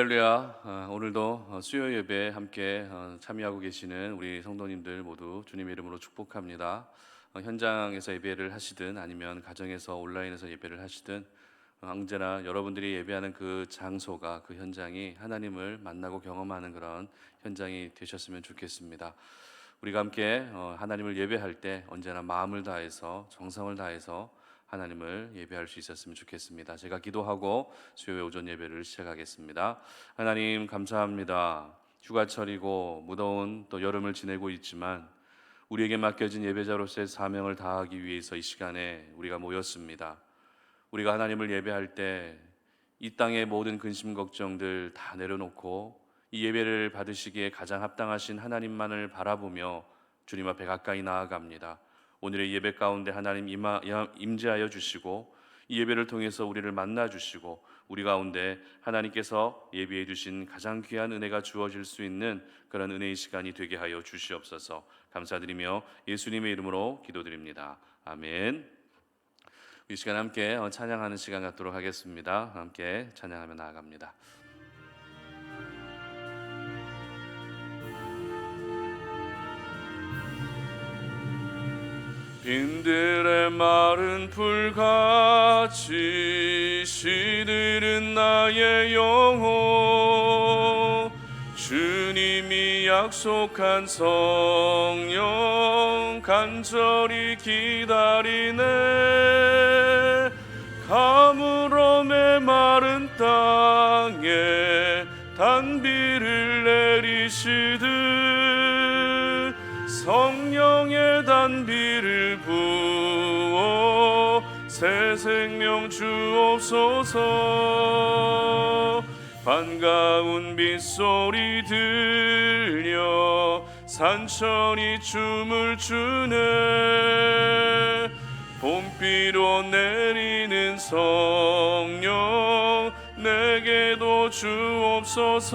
할렐루야. 오늘도 수요 예배에 함께 참여하고 계시는 우리 성도님들 모두 주님의 이름으로 축복합니다. 현장에서 예배를 하시든 아니면 가정에서 온라인에서 예배를 하시든 언제나 여러분들이 예배하는 그 장소가, 그 현장이 하나님을 만나고 경험하는 그런 현장이 되셨으면 좋겠습니다. 우리가 함께 하나님을 예배할 때 언제나 마음을 다해서, 정성을 다해서 하나님을 예배할 수 있었으면 좋겠습니다. 제가 기도하고 수요일 오전 예배를 시작하겠습니다. 하나님 감사합니다. 휴가철이고 무더운 또 여름을 지내고 있지만 우리에게 맡겨진 예배자로서의 사명을 다하기 위해서 이 시간에 우리가 모였습니다. 우리가 하나님을 예배할 때 이 땅의 모든 근심 걱정들 다 내려놓고 이 예배를 받으시기에 가장 합당하신 하나님만을 바라보며 주님 앞에 가까이 나아갑니다. 오늘의 예배 가운데 하나님 임재하여 주시고 이 예배를 통해서 우리를 만나 주시고 우리 가운데 하나님께서 예비해 주신 가장 귀한 은혜가 주어질 수 있는 그런 은혜의 시간이 되게 하여 주시옵소서. 감사드리며 예수님의 이름으로 기도드립니다. 아멘. 이 시간 함께 찬양하는 시간 갖도록 하겠습니다. 함께 찬양하며 나아갑니다. 빈들의 마른 풀같이 시들은 나의 영혼, 주님이 약속한 성령 간절히 기다리네. 가물어 메마른 땅에 단비를 내리시듯 성령의 단비를 부어 새 생명 주옵소서. 반가운 빗소리 들려 산천이 춤을 추네. 봄비로 내리는 성령 내게도 주옵소서.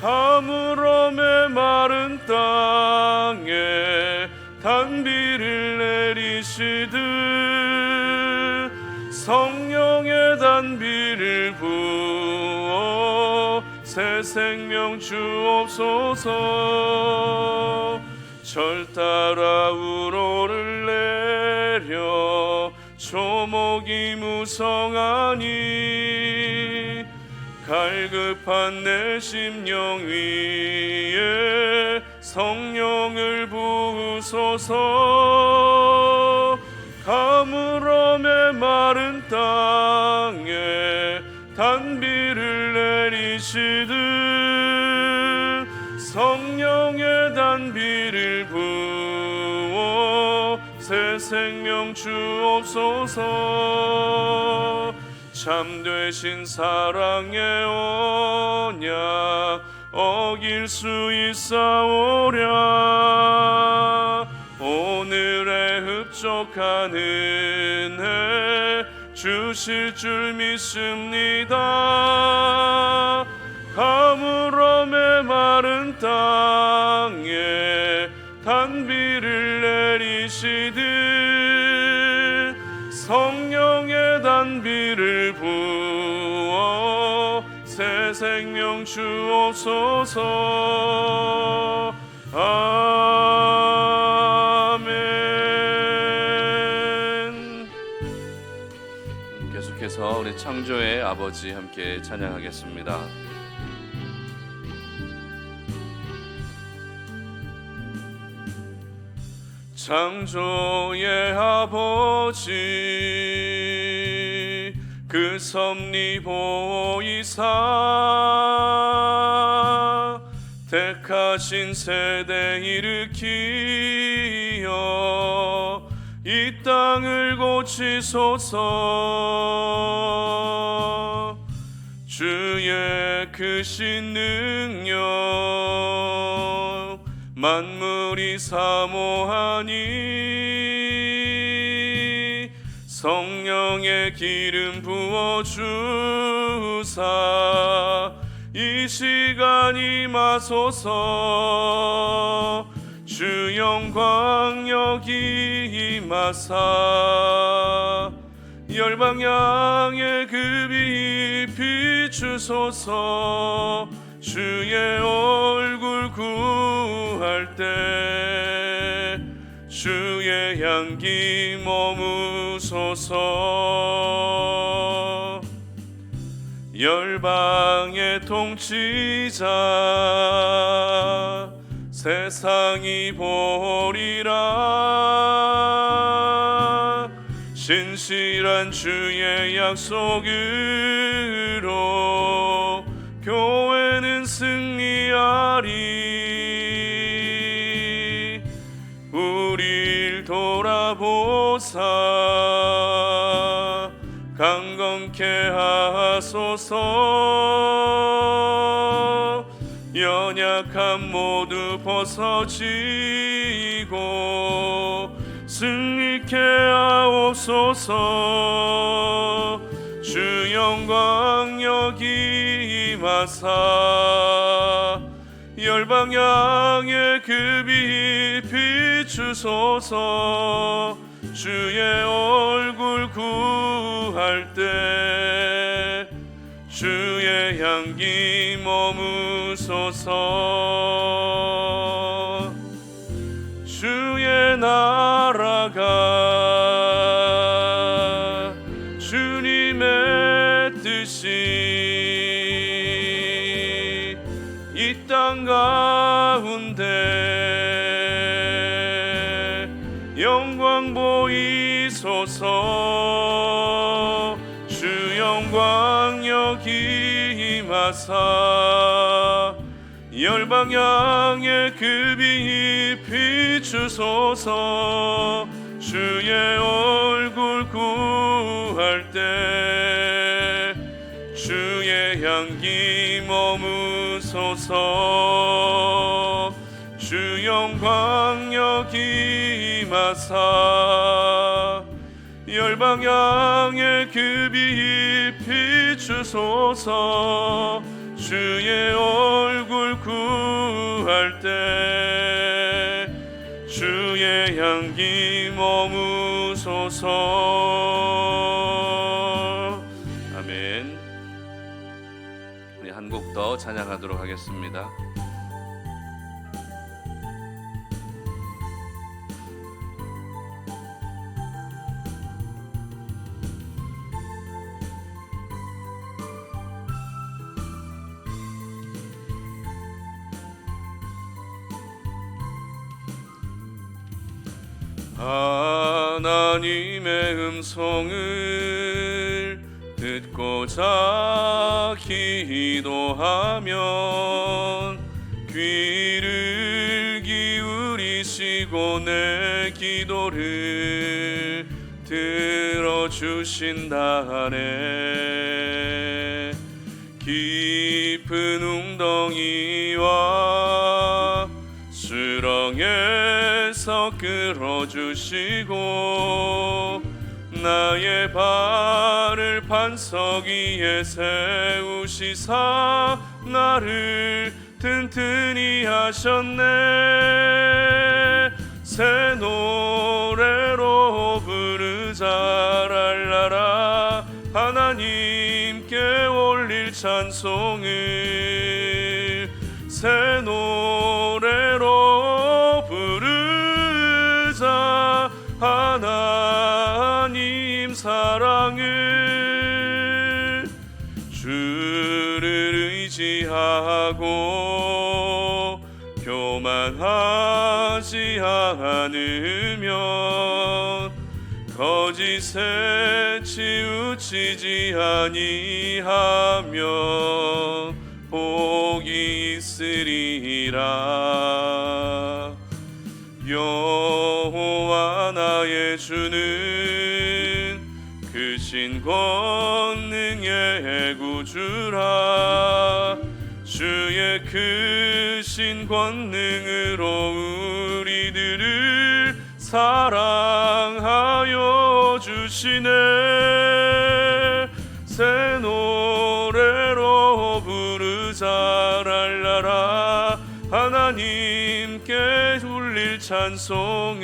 가물어 메마른 땅에 단비를 내리시듯 성령의 단비를 부어 새 생명 주옵소서. 절 따라 우로를 내려 초목이 무성하니 갈급한 내 심령 위에 성령을 부으소서. 가물어 메마른 땅에 단비를 내리시듯 성령의 단비를 부어 새 생명 주옵소서. 참되신 사랑의 언약 어길 수 있사오랴. 오늘의 흡족한 은혜 주실 줄 믿습니다. 가물어 메마른 땅에 단비를 내리시듯 성령의 단비를 부어 새 생명 주옵소서. 아멘. 계속해서 우리 창조의 아버지 함께 찬양하겠습니다. 창조의 아버지 그 섭리 보이사 택하신 세대 일으키어 이 땅을 고치소서. 주의 크신 능력 만물이 사모하니 성령의 기름 부어주사 이 시간 임하소서. 주 영광 여기 임하사 열방향에 그 빛 비추소서. 주의 얼굴 구할 때 주의 향기 머무소서. 열방의 통치자 세상이 보리라. 신실한 주의 약속으로 교회는 승리하리. 우릴 돌아보사 강건케 하소서. 연약함 모두 벗어지고 승리케 하옵소서. 주 영광 여기 임하사 열방 향해 그 빛 비추소서. 주의 얼굴 구할 때 주의 향기 머무소서. 주의 나라가 주님의 뜻이 이 땅 가운데 영광 보이소서. 주 영광 여기 임하사 열방 향해 그 빛 비추소서. 주의 얼굴 구할 때 주의 향기 머무소서. 주 영광 여기 임하사 열방 향해 그 빛 비추소서. 주의 얼굴 구할 때 주의 향기 머무소서. 아멘. 우리 한 곡 더 찬양하도록 하겠습니다. 하나님의 음성을 듣고자 기도하면 귀를 기울이시고 내 기도를 들어주신다네. 깊은 웅덩이와 수렁에서 끌어주시고 나의 발을 반석 위에 세우시사 나를 튼튼히 하셨네. 새 노래로 부르자 랄라라. 하나님께 올릴 찬송을 새 노래로 부르자. 하나님 사랑을 주를 의지하고 교만하지 않으면 거짓에 치우치지 아니하면 복이 있으리라. 여호와 나의 주는 크신 권능의 구주라. 주의 크신 권능으로 우리들을 사랑하여 주시네. 새 노래로 부르자 랄라라. 하나님께 울릴 찬송을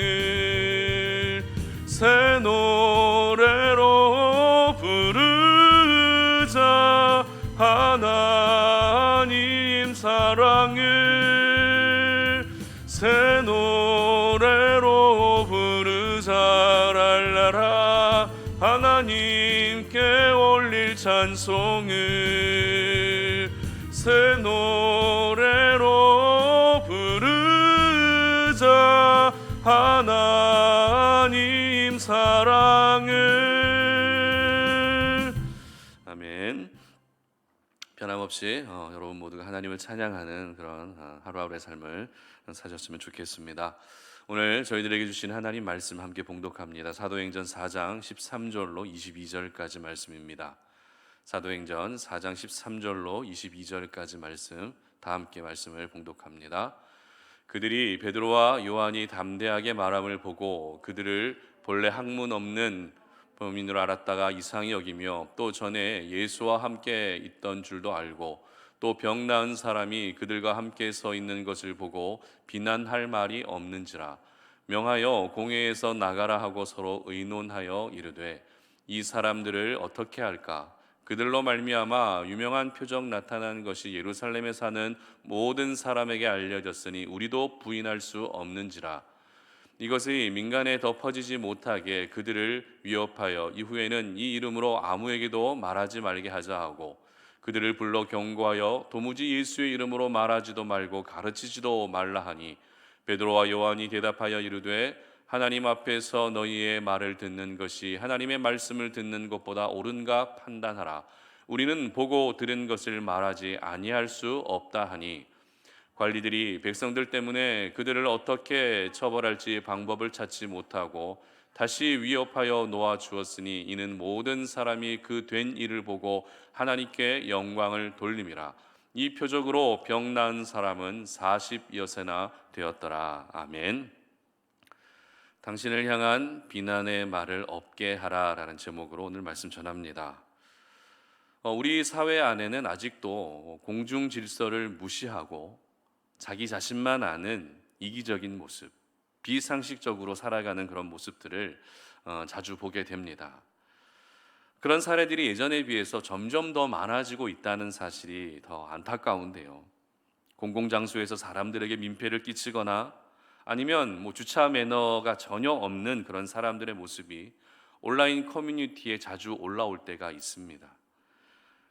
새 노래로 부르자. 찬송을 새 노래로 부르자. 하나님 사랑을. 아멘. 변함없이 여러분 모두가 하나님을 찬양하는 그런 하루하루의 삶을 사셨으면 좋겠습니다. 오늘 저희들에게 주신 하나님 말씀 함께 봉독합니다. 사도행전 4장 13절로 22절까지 말씀입니다. 사도행전 4장 13절로 22절까지 말씀, 다 함께 말씀을 봉독합니다. 그들이 베드로와 요한이 담대하게 말함을 보고 그들을 본래 학문 없는 범인으로 알았다가 이상히 여기며, 또 전에 예수와 함께 있던 줄도 알고 또 병 나은 사람이 그들과 함께 서 있는 것을 보고 비난할 말이 없는지라 명하여 공회에서 나가라 하고 서로 의논하여 이르되, 이 사람들을 어떻게 할까? 그들로 말미암아 유명한 표적 나타난 것이 예루살렘에 사는 모든 사람에게 알려졌으니 우리도 부인할 수 없는지라. 이것이 민간에 더 퍼지지 못하게 그들을 위협하여 이후에는 이 이름으로 아무에게도 말하지 말게 하자 하고, 그들을 불러 경고하여 도무지 예수의 이름으로 말하지도 말고 가르치지도 말라 하니, 베드로와 요한이 대답하여 이르되, 하나님 앞에서 너희의 말을 듣는 것이 하나님의 말씀을 듣는 것보다 옳은가 판단하라. 우리는 보고 들은 것을 말하지 아니할 수 없다 하니, 관리들이 백성들 때문에 그들을 어떻게 처벌할지 방법을 찾지 못하고 다시 위협하여 놓아 주었으니, 이는 모든 사람이 그 된 일을 보고 하나님께 영광을 돌림이라. 이 표적으로 병 나은 사람은 40여세나 되었더라. 아멘. 당신을 향한 비난의 말을 없게 하라 라는 제목으로 오늘 말씀 전합니다. 우리 사회 안에는 아직도 공중 질서를 무시하고 자기 자신만 아는 이기적인 모습, 비상식적으로 살아가는 그런 모습들을 자주 보게 됩니다. 그런 사례들이 예전에 비해서 점점 더 많아지고 있다는 사실이 더 안타까운데요. 공공장소에서 사람들에게 민폐를 끼치거나 아니면 주차 매너가 전혀 없는 그런 사람들의 모습이 온라인 커뮤니티에 자주 올라올 때가 있습니다.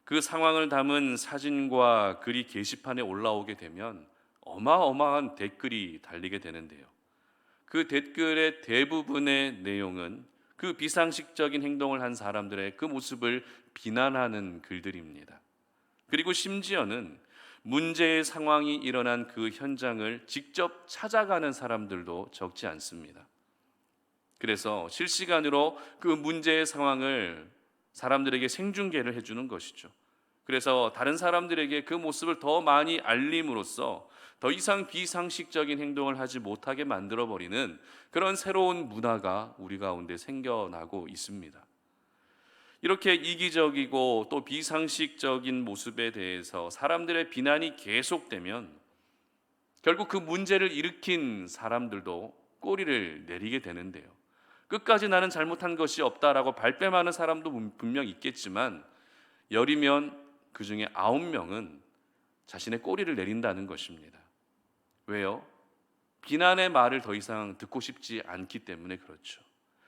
그 상황을 담은 사진과 글이 게시판에 올라오게 되면 어마어마한 댓글이 달리게 되는데요. 그 댓글의 대부분의 내용은 그 비상식적인 행동을 한 사람들의 그 모습을 비난하는 글들입니다. 그리고 심지어는 문제의 상황이 일어난 그 현장을 직접 찾아가는 사람들도 적지 않습니다. 그래서 실시간으로 그 문제의 상황을 사람들에게 생중계를 해주는 것이죠. 그래서 다른 사람들에게 그 모습을 더 많이 알림으로써 더 이상 비상식적인 행동을 하지 못하게 만들어버리는 그런 새로운 문화가 우리 가운데 생겨나고 있습니다. 이렇게 이기적이고 또 비상식적인 모습에 대해서 사람들의 비난이 계속되면 결국 그 문제를 일으킨 사람들도 꼬리를 내리게 되는데요. 끝까지 나는 잘못한 것이 없다라고 발뺌하는 사람도 분명 있겠지만, 열이면 그 중에 9명은 자신의 꼬리를 내린다는 것입니다. 왜요? 비난의 말을 더 이상 듣고 싶지 않기 때문에 그렇죠.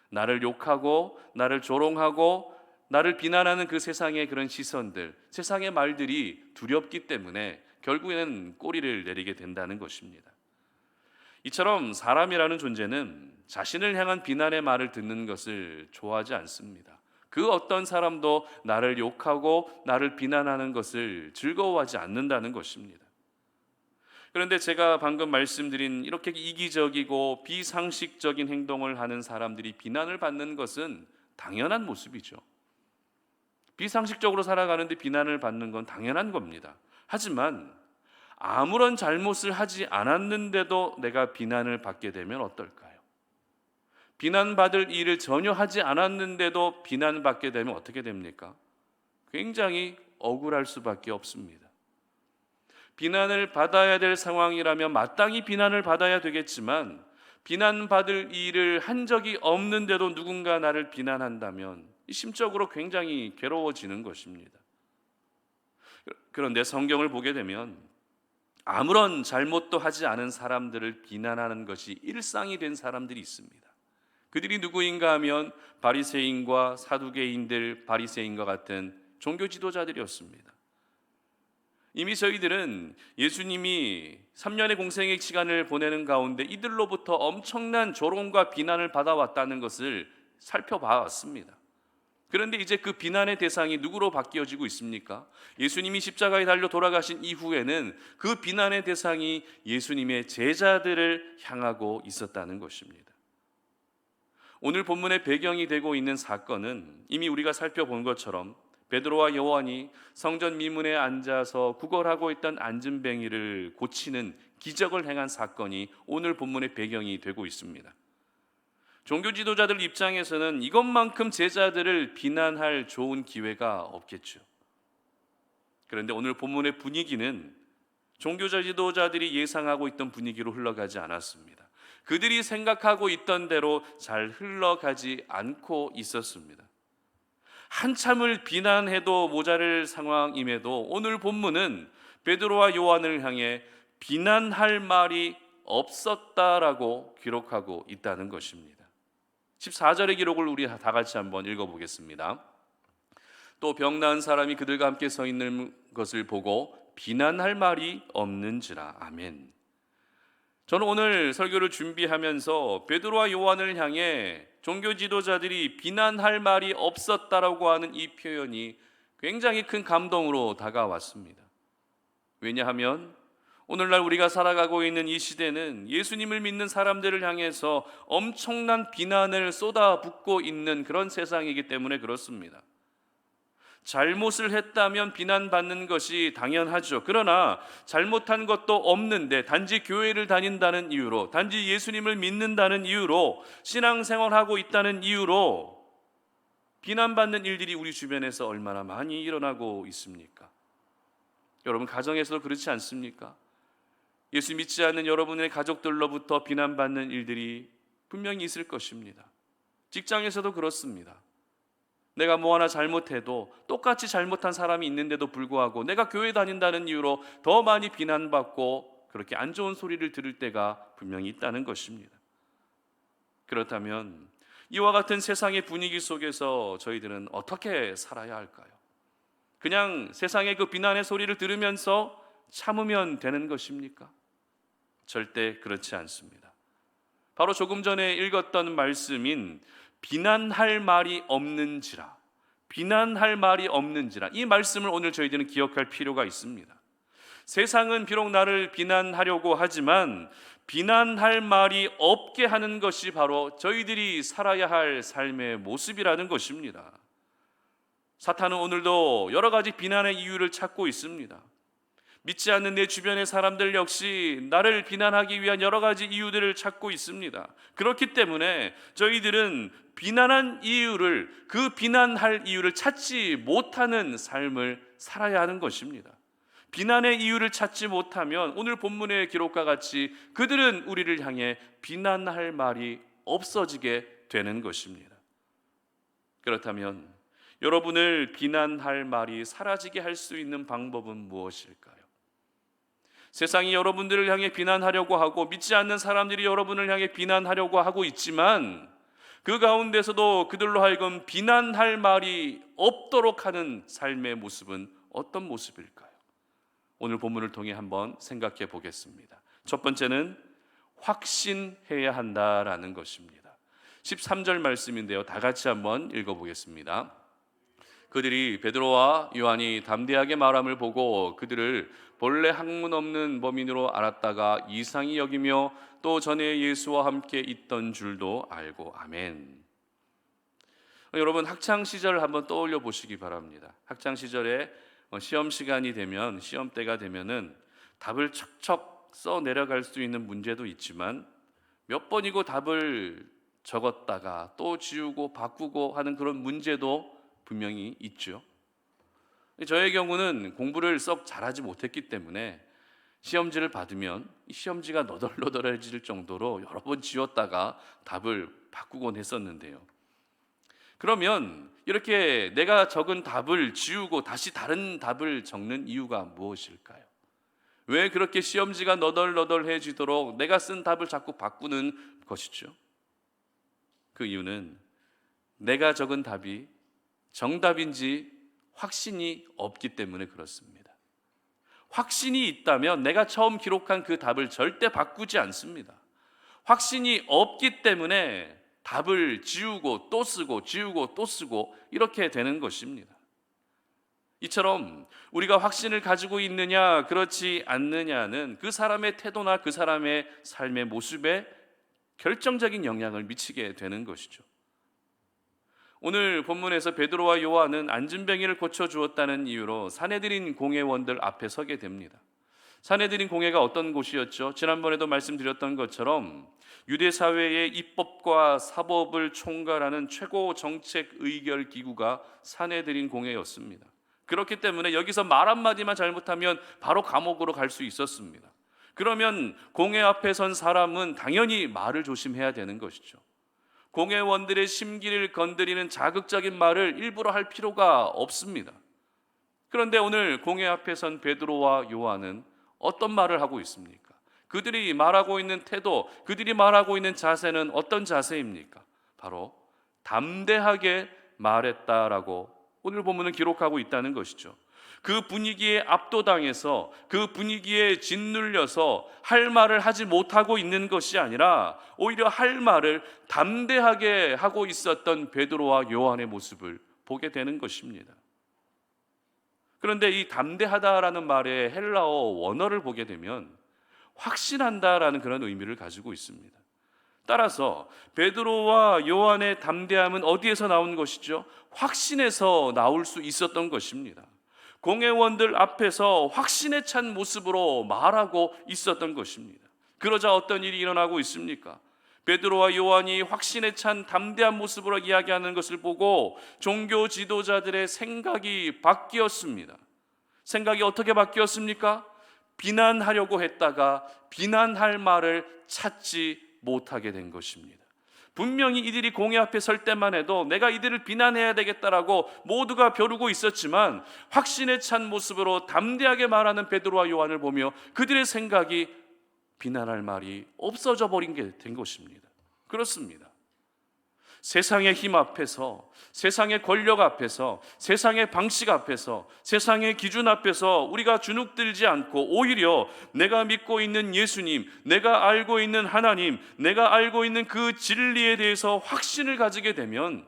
나를 욕하고 나를 조롱하고 나를 비난하는 그 세상의 그런 시선들, 세상의 말들이 두렵기 때문에 결국에는 꼬리를 내리게 된다는 것입니다. 이처럼 사람이라는 존재는 자신을 향한 비난의 말을 듣는 것을 좋아하지 않습니다. 그 어떤 사람도 나를 욕하고 나를 비난하는 것을 즐거워하지 않는다는 것입니다. 그런데 제가 방금 말씀드린 이렇게 이기적이고 비상식적인 행동을 하는 사람들이 비난을 받는 것은 당연한 모습이죠. 비상식적으로 살아가는데 비난을 받는 건 당연한 겁니다. 하지만 아무런 잘못을 하지 않았는데도 내가 비난을 받게 되면 어떨까요? 비난받을 일을 전혀 하지 않았는데도 비난받게 되면 어떻게 됩니까? 굉장히 억울할 수밖에 없습니다. 비난을 받아야 될 상황이라면 마땅히 비난을 받아야 되겠지만, 비난받을 일을 한 적이 없는데도 누군가 나를 비난한다면 심적으로 굉장히 괴로워지는 것입니다. 그런데 성경을 보게 되면 아무런 잘못도 하지 않은 사람들을 비난하는 것이 일상이 된 사람들이 있습니다. 그들이 누구인가 하면 바리새인과 사두개인들, 바리새인과 같은 종교 지도자들이었습니다. 이미 저희들은 예수님이 3년의 공생의 시간을 보내는 가운데 이들로부터 엄청난 조롱과 비난을 받아왔다는 것을 살펴봤습니다. 그런데 이제 그 비난의 대상이 누구로 바뀌어지고 있습니까? 예수님이 십자가에 달려 돌아가신 이후에는 그 비난의 대상이 예수님의 제자들을 향하고 있었다는 것입니다. 오늘 본문의 배경이 되고 있는 사건은 이미 우리가 살펴본 것처럼 베드로와 요한이 성전 미문에 앉아서 구걸하고 있던 안진뱅이를 고치는 기적을 행한 사건이 오늘 본문의 배경이 되고 있습니다. 종교 지도자들 입장에서는 이것만큼 제자들을 비난할 좋은 기회가 없겠죠. 그런데 오늘 본문의 분위기는 종교 지도자들이 예상하고 있던 분위기로 흘러가지 않았습니다. 그들이 생각하고 있던 대로 잘 흘러가지 않고 있었습니다. 한참을 비난해도 모자랄 상황임에도 오늘 본문은 베드로와 요한을 향해 비난할 말이 없었다라고 기록하고 있다는 것입니다. 14절의 기록을 우리 다 같이 한번 읽어보겠습니다. 또 병 나은 사람이 그들과 함께 서 있는 것을 보고 비난할 말이 없는지라. 아멘. 저는 오늘 설교를 준비하면서 베드로와 요한을 향해 종교 지도자들이 비난할 말이 없었다라고 하는 이 표현이 굉장히 큰 감동으로 다가왔습니다. 왜냐하면 오늘날 우리가 살아가고 있는 이 시대는 예수님을 믿는 사람들을 향해서 엄청난 비난을 쏟아붓고 있는 그런 세상이기 때문에 그렇습니다. 잘못을 했다면 비난받는 것이 당연하죠. 그러나 잘못한 것도 없는데 단지 교회를 다닌다는 이유로, 단지 예수님을 믿는다는 이유로, 신앙생활하고 있다는 이유로 비난받는 일들이 우리 주변에서 얼마나 많이 일어나고 있습니까? 여러분 가정에서도 그렇지 않습니까? 예수 믿지 않는 여러분의 가족들로부터 비난받는 일들이 분명히 있을 것입니다. 직장에서도 그렇습니다. 내가 뭐 하나 잘못해도 똑같이 잘못한 사람이 있는데도 불구하고 내가 교회 다닌다는 이유로 더 많이 비난받고 그렇게 안 좋은 소리를 들을 때가 분명히 있다는 것입니다. 그렇다면 이와 같은 세상의 분위기 속에서 저희들은 어떻게 살아야 할까요? 그냥 세상의 그 비난의 소리를 들으면서 참으면 되는 것입니까? 절대 그렇지 않습니다. 바로 조금 전에 읽었던 말씀인 비난할 말이 없는지라, 비난할 말이 없는지라, 이 말씀을 오늘 저희들은 기억할 필요가 있습니다. 세상은 비록 나를 비난하려고 하지만 비난할 말이 없게 하는 것이 바로 저희들이 살아야 할 삶의 모습이라는 것입니다. 사탄은 오늘도 여러 가지 비난의 이유를 찾고 있습니다. 믿지 않는 내 주변의 사람들 역시 나를 비난하기 위한 여러 가지 이유들을 찾고 있습니다. 그렇기 때문에 저희들은 비난한 이유를, 그 비난할 이유를 찾지 못하는 삶을 살아야 하는 것입니다. 비난의 이유를 찾지 못하면 오늘 본문의 기록과 같이 그들은 우리를 향해 비난할 말이 없어지게 되는 것입니다. 그렇다면 여러분을 비난할 말이 사라지게 할 수 있는 방법은 무엇일까요? 세상이 여러분들을 향해 비난하려고 하고 믿지 않는 사람들이 여러분을 향해 비난하려고 하고 있지만 그 가운데서도 그들로 하여금 비난할 말이 없도록 하는 삶의 모습은 어떤 모습일까요? 오늘 본문을 통해 한번 생각해 보겠습니다. 첫 번째는 확신해야 한다라는 것입니다. 13절 말씀인데요, 다 같이 한번 읽어보겠습니다. 그들이 베드로와 요한이 담대하게 말함을 보고 그들을 본래 학문 없는 범인으로 알았다가 이상히 여기며 또 전에 예수와 함께 있던 줄도 알고. 아멘. 여러분 학창 시절을 한번 떠올려 보시기 바랍니다. 학창 시절에 시험 시간이 되면, 시험 때가 되면은 답을 척척 써 내려갈 수 있는 문제도 있지만 몇 번이고 답을 적었다가 또 지우고 바꾸고 하는 그런 문제도 분명히 있죠. 저의 경우는 공부를 썩 잘하지 못했기 때문에 시험지를 받으면 시험지가 너덜너덜해질 정도로 여러 번 지웠다가 답을 바꾸곤 했었는데요. 그러면 이렇게 내가 적은 답을 지우고 다시 다른 답을 적는 이유가 무엇일까요? 왜 그렇게 시험지가 너덜너덜해지도록 내가 쓴 답을 자꾸 바꾸는 것이죠? 그 이유는 내가 적은 답이 정답인지 확신이 없기 때문에 그렇습니다. 확신이 있다면 내가 처음 기록한 그 답을 절대 바꾸지 않습니다. 확신이 없기 때문에 답을 지우고 또 쓰고 지우고 또 쓰고 이렇게 되는 것입니다. 이처럼 우리가 확신을 가지고 있느냐 그렇지 않느냐는 그 사람의 태도나 그 사람의 삶의 모습에 결정적인 영향을 미치게 되는 것이죠. 오늘 본문에서 베드로와 요한은 안진뱅이를 고쳐주었다는 이유로 산헤드린 공회원들 앞에 서게 됩니다. 산헤드린 공회가 어떤 곳이었죠? 지난번에도 말씀드렸던 것처럼 유대 사회의 입법과 사법을 총괄하는 최고 정책 의결 기구가 산헤드린 공회였습니다. 그렇기 때문에 여기서 말 한마디만 잘못하면 바로 감옥으로 갈 수 있었습니다. 그러면 공회 앞에 선 사람은 당연히 말을 조심해야 되는 것이죠. 공회원들의 심기를 건드리는 자극적인 말을 일부러 할 필요가 없습니다. 그런데 오늘 공회 앞에 선 베드로와 요한은 어떤 말을 하고 있습니까? 그들이 말하고 있는 태도, 그들이 말하고 있는 자세는 어떤 자세입니까? 바로 담대하게 말했다라고 오늘 본문은 기록하고 있다는 것이죠. 그 분위기에 압도당해서 그 분위기에 짓눌려서 할 말을 하지 못하고 있는 것이 아니라 오히려 할 말을 담대하게 하고 있었던 베드로와 요한의 모습을 보게 되는 것입니다. 그런데 이 담대하다라는 말의 헬라어 원어를 보게 되면 확신한다라는 그런 의미를 가지고 있습니다. 따라서 베드로와 요한의 담대함은 어디에서 나온 것이죠? 확신에서 나올 수 있었던 것입니다. 공회원들 앞에서 확신에 찬 모습으로 말하고 있었던 것입니다. 그러자 어떤 일이 일어나고 있습니까? 베드로와 요한이 확신에 찬 담대한 모습으로 이야기하는 것을 보고 종교 지도자들의 생각이 바뀌었습니다. 생각이 어떻게 바뀌었습니까? 비난하려고 했다가 비난할 말을 찾지 못하게 된 것입니다. 분명히 이들이 공회 앞에 설 때만 해도 내가 이들을 비난해야 되겠다라고 모두가 벼르고 있었지만 확신에 찬 모습으로 담대하게 말하는 베드로와 요한을 보며 그들의 생각이 비난할 말이 없어져 버린 게 된 것입니다. 그렇습니다. 세상의 힘 앞에서, 세상의 권력 앞에서, 세상의 방식 앞에서, 세상의 기준 앞에서 우리가 주눅들지 않고 오히려 내가 믿고 있는 예수님, 내가 알고 있는 하나님, 내가 알고 있는 그 진리에 대해서 확신을 가지게 되면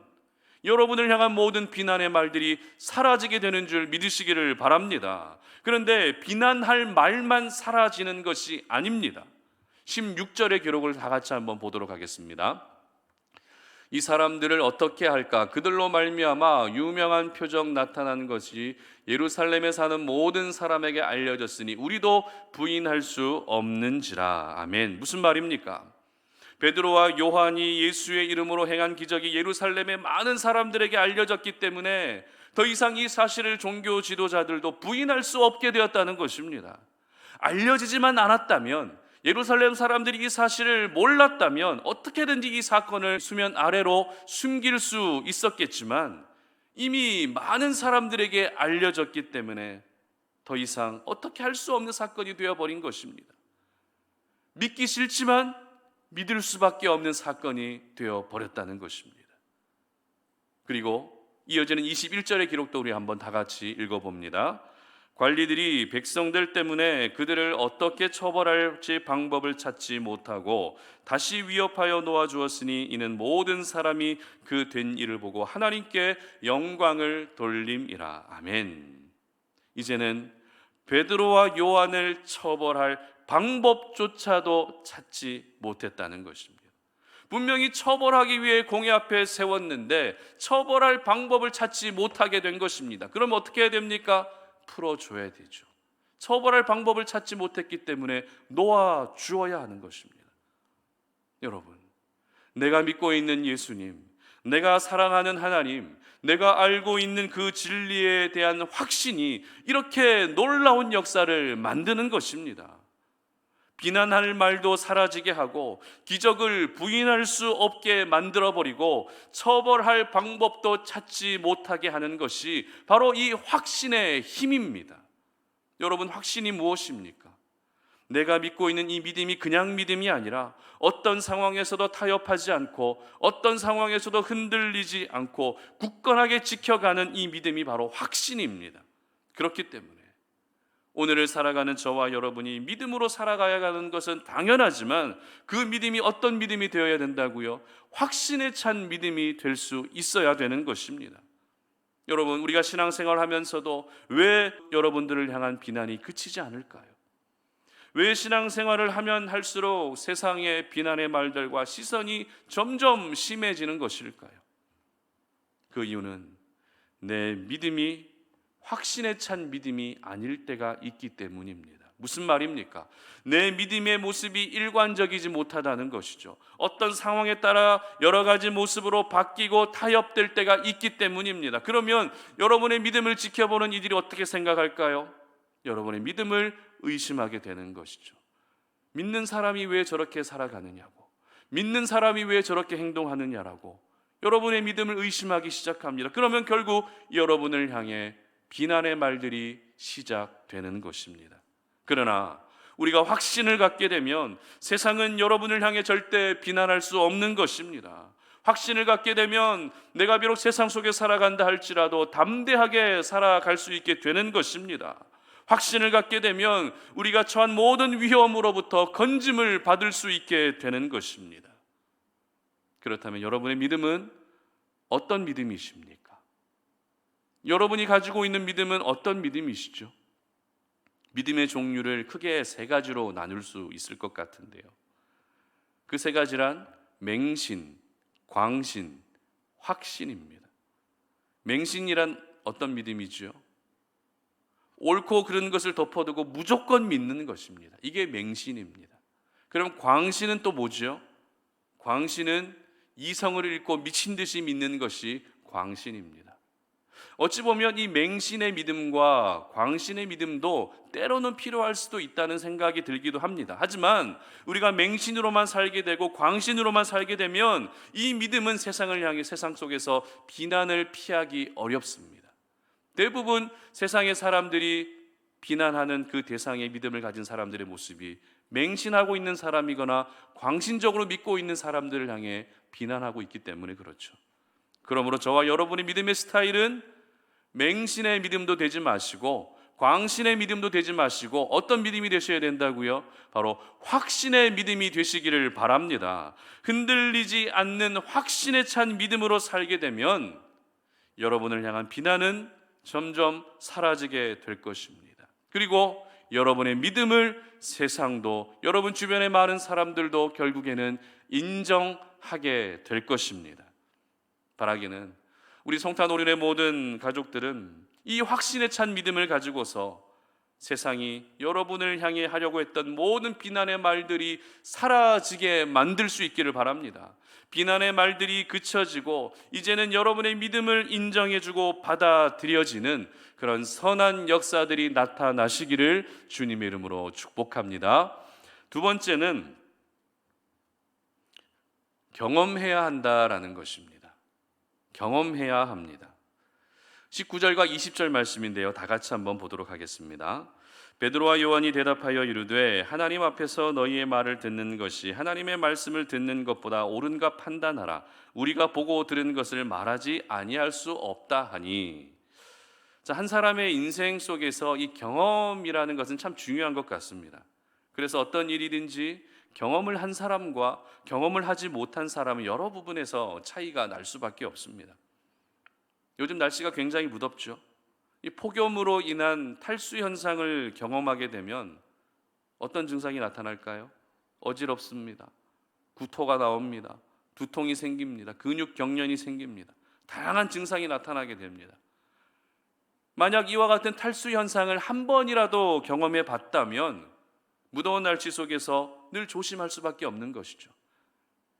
여러분을 향한 모든 비난의 말들이 사라지게 되는 줄 믿으시기를 바랍니다. 그런데 비난할 말만 사라지는 것이 아닙니다. 16절의 기록을 다 같이 한번 보도록 하겠습니다. 이 사람들을 어떻게 할까? 그들로 말미암아 유명한 표적 나타난 것이 예루살렘에 사는 모든 사람에게 알려졌으니 우리도 부인할 수 없는지라. 아멘. 무슨 말입니까? 베드로와 요한이 예수의 이름으로 행한 기적이 예루살렘의 많은 사람들에게 알려졌기 때문에 더 이상 이 사실을 종교 지도자들도 부인할 수 없게 되었다는 것입니다. 알려지지만 않았다면, 예루살렘 사람들이 이 사실을 몰랐다면 어떻게든지 이 사건을 수면 아래로 숨길 수 있었겠지만 이미 많은 사람들에게 알려졌기 때문에 더 이상 어떻게 할 수 없는 사건이 되어버린 것입니다. 믿기 싫지만 믿을 수밖에 없는 사건이 되어버렸다는 것입니다. 그리고 이어지는 21절의 기록도 우리 한번 다 같이 읽어봅니다. 관리들이 백성들 때문에 그들을 어떻게 처벌할지 방법을 찾지 못하고 다시 위협하여 놓아주었으니 이는 모든 사람이 그 된 일을 보고 하나님께 영광을 돌림이라. 아멘. 이제는 베드로와 요한을 처벌할 방법조차도 찾지 못했다는 것입니다. 분명히 처벌하기 위해 공회 앞에 세웠는데 처벌할 방법을 찾지 못하게 된 것입니다. 그럼 어떻게 해야 됩니까? 풀어줘야 되죠. 처벌할 방법을 찾지 못했기 때문에 놓아주어야 하는 것입니다. 여러분, 내가 믿고 있는 예수님, 내가 사랑하는 하나님, 내가 알고 있는 그 진리에 대한 확신이 이렇게 놀라운 역사를 만드는 것입니다. 비난할 말도 사라지게 하고 기적을 부인할 수 없게 만들어버리고 처벌할 방법도 찾지 못하게 하는 것이 바로 이 확신의 힘입니다. 여러분, 확신이 무엇입니까? 내가 믿고 있는 이 믿음이 그냥 믿음이 아니라 어떤 상황에서도 타협하지 않고 어떤 상황에서도 흔들리지 않고 굳건하게 지켜가는 이 믿음이 바로 확신입니다. 그렇기 때문에 오늘을 살아가는 저와 여러분이 믿음으로 살아가야 하는 것은 당연하지만 그 믿음이 어떤 믿음이 되어야 된다고요? 확신에 찬 믿음이 될 수 있어야 되는 것입니다. 여러분, 우리가 신앙생활을 하면서도 왜 여러분들을 향한 비난이 그치지 않을까요? 왜 신앙생활을 하면 할수록 세상의 비난의 말들과 시선이 점점 심해지는 것일까요? 그 이유는 내 믿음이 확신에 찬 믿음이 아닐 때가 있기 때문입니다. 무슨 말입니까? 내 믿음의 모습이 일관적이지 못하다는 것이죠. 어떤 상황에 따라 여러 가지 모습으로 바뀌고 타협될 때가 있기 때문입니다. 그러면 여러분의 믿음을 지켜보는 이들이 어떻게 생각할까요? 여러분의 믿음을 의심하게 되는 것이죠. 믿는 사람이 왜 저렇게 살아가느냐고, 믿는 사람이 왜 저렇게 행동하느냐라고 여러분의 믿음을 의심하기 시작합니다. 그러면 결국 여러분을 향해 비난의 말들이 시작되는 것입니다. 그러나 우리가 확신을 갖게 되면 세상은 여러분을 향해 절대 비난할 수 없는 것입니다. 확신을 갖게 되면 내가 비록 세상 속에 살아간다 할지라도 담대하게 살아갈 수 있게 되는 것입니다. 확신을 갖게 되면 우리가 처한 모든 위험으로부터 건짐을 받을 수 있게 되는 것입니다. 그렇다면 여러분의 믿음은 어떤 믿음이십니까? 여러분이 가지고 있는 믿음은 어떤 믿음이시죠? 믿음의 종류를 크게 세 가지로 나눌 수 있을 것 같은데요. 그 세 가지란 맹신, 광신, 확신입니다. 맹신이란 어떤 믿음이죠? 옳고 그른 것을 덮어두고 무조건 믿는 것입니다. 이게 맹신입니다. 그럼 광신은 또 뭐죠? 광신은 이성을 잃고 미친 듯이 믿는 것이 광신입니다. 어찌 보면 이 맹신의 믿음과 광신의 믿음도 때로는 필요할 수도 있다는 생각이 들기도 합니다. 하지만 우리가 맹신으로만 살게 되고 광신으로만 살게 되면 이 믿음은 세상을 향해 세상 속에서 비난을 피하기 어렵습니다. 대부분 세상의 사람들이 비난하는 그 대상의 믿음을 가진 사람들의 모습이 맹신하고 있는 사람이거나 광신적으로 믿고 있는 사람들을 향해 비난하고 있기 때문에 그렇죠. 그러므로 저와 여러분의 믿음의 스타일은 맹신의 믿음도 되지 마시고 광신의 믿음도 되지 마시고 어떤 믿음이 되셔야 된다고요? 바로 확신의 믿음이 되시기를 바랍니다. 흔들리지 않는 확신에 찬 믿음으로 살게 되면 여러분을 향한 비난은 점점 사라지게 될 것입니다. 그리고 여러분의 믿음을 세상도 여러분 주변의 많은 사람들도 결국에는 인정하게 될 것입니다. 바라기는 우리 성탄오륜의 모든 가족들은 이 확신에 찬 믿음을 가지고서 세상이 여러분을 향해 하려고 했던 모든 비난의 말들이 사라지게 만들 수 있기를 바랍니다. 비난의 말들이 그쳐지고 이제는 여러분의 믿음을 인정해주고 받아들여지는 그런 선한 역사들이 나타나시기를 주님의 이름으로 축복합니다. 두 번째는 경험해야 한다라는 것입니다. 경험해야 합니다. 19절과 20절 말씀인데요, 다 같이 한번 보도록 하겠습니다. 베드로와 요한이 대답하여 이르되 하나님 앞에서 너희의 말을 듣는 것이 하나님의 말씀을 듣는 것보다 옳은가 판단하라. 우리가 보고 들은 것을 말하지 아니할 수 없다 하니. 자, 한 사람의 인생 속에서 이 경험이라는 것은 참 중요한 것 같습니다. 그래서 어떤 일이든지 경험을 한 사람과 경험을 하지 못한 사람은 여러 부분에서 차이가 날 수밖에 없습니다. 요즘 날씨가 굉장히 무덥죠. 이 폭염으로 인한 탈수 현상을 경험하게 되면 어떤 증상이 나타날까요? 어지럽습니다. 구토가 나옵니다. 두통이 생깁니다. 근육 경련이 생깁니다. 다양한 증상이 나타나게 됩니다. 만약 이와 같은 탈수 현상을 한 번이라도 경험해 봤다면 무더운 날씨 속에서 늘 조심할 수밖에 없는 것이죠.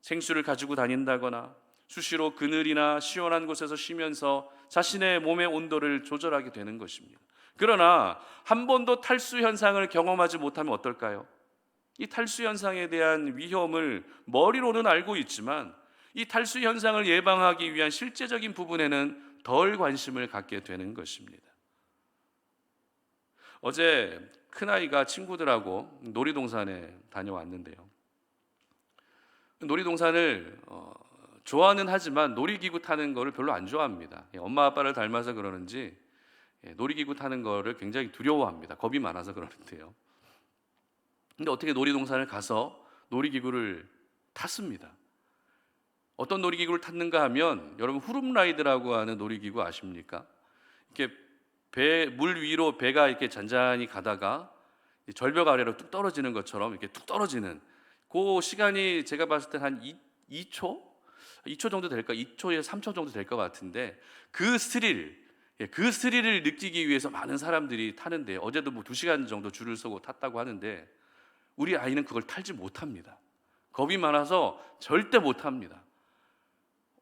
생수를 가지고 다닌다거나 수시로 그늘이나 시원한 곳에서 쉬면서 자신의 몸의 온도를 조절하게 되는 것입니다. 그러나 한 번도 탈수 현상을 경험하지 못하면 어떨까요? 이 탈수 현상에 대한 위험을 머리로는 알고 있지만 이 탈수 현상을 예방하기 위한 실제적인 부분에는 덜 관심을 갖게 되는 것입니다. 어제 큰아이가 친구들하고 놀이동산에 다녀왔는데요. 놀이동산을 좋아는 하지만 놀이기구 타는 거를 별로 안 좋아합니다. 엄마 아빠를 닮아서 그러는지 놀이기구 타는 거를 굉장히 두려워합니다. 겁이 많아서 그러는데요. 근데 어떻게 놀이동산을 가서 놀이기구를 탔습니다. 어떤 놀이기구를 탔는가 하면 여러분 후룸라이드라고 하는 놀이기구 아십니까? 이렇게 물 위로 배가 이렇게 잔잔히 가다가 절벽 아래로 뚝 떨어지는 것처럼 이렇게 뚝 떨어지는 그 시간이 제가 봤을 때 한 2초? 2초 정도 될까? 2초에서 3초 정도 될 것 같은데 그 스릴을 느끼기 위해서 많은 사람들이 타는데 어제도 뭐 2시간 정도 줄을 서고 탔다고 하는데 우리 아이는 그걸 탈지 못합니다. 겁이 많아서 절대 못합니다.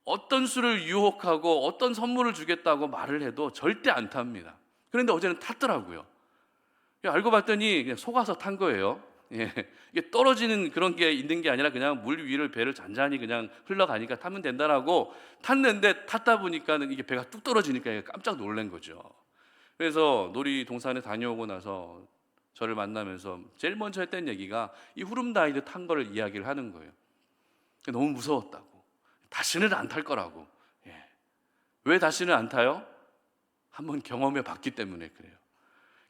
어떤 수를 유혹하고 어떤 선물을 주겠다고 말을 해도 절대 안 탑니다. 그런데 어제는 탔더라고요. 알고 봤더니 그냥 속아서 탄 거예요. 이게 떨어지는 그런 게 있는 게 아니라 그냥 물 위를 배를 잔잔히 그냥 흘러가니까 타면 된다라고 탔는데 탔다 보니까는 이게 배가 뚝 떨어지니까 깜짝 놀란 거죠. 그래서 놀이동산에 다녀오고 나서 저를 만나면서 제일 먼저 했던 얘기가 이 후룸라이드 탄 거를 이야기를 하는 거예요. 너무 무서웠다고. 다시는 안 탈 거라고. 왜 다시는 안 타요? 한번 경험해 봤기 때문에 그래요.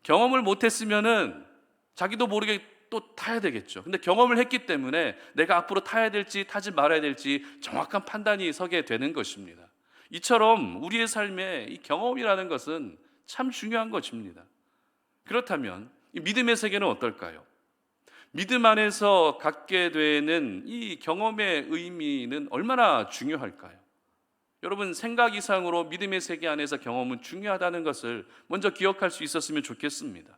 경험을 못 했으면은 자기도 모르게 또 타야 되겠죠. 근데 경험을 했기 때문에 내가 앞으로 타야 될지 타지 말아야 될지 정확한 판단이 서게 되는 것입니다. 이처럼 우리의 삶에 이 경험이라는 것은 참 중요한 것입니다. 그렇다면 이 믿음의 세계는 어떨까요? 믿음 안에서 갖게 되는 이 경험의 의미는 얼마나 중요할까요? 여러분 생각 이상으로 믿음의 세계 안에서 경험은 중요하다는 것을 먼저 기억할 수 있었으면 좋겠습니다.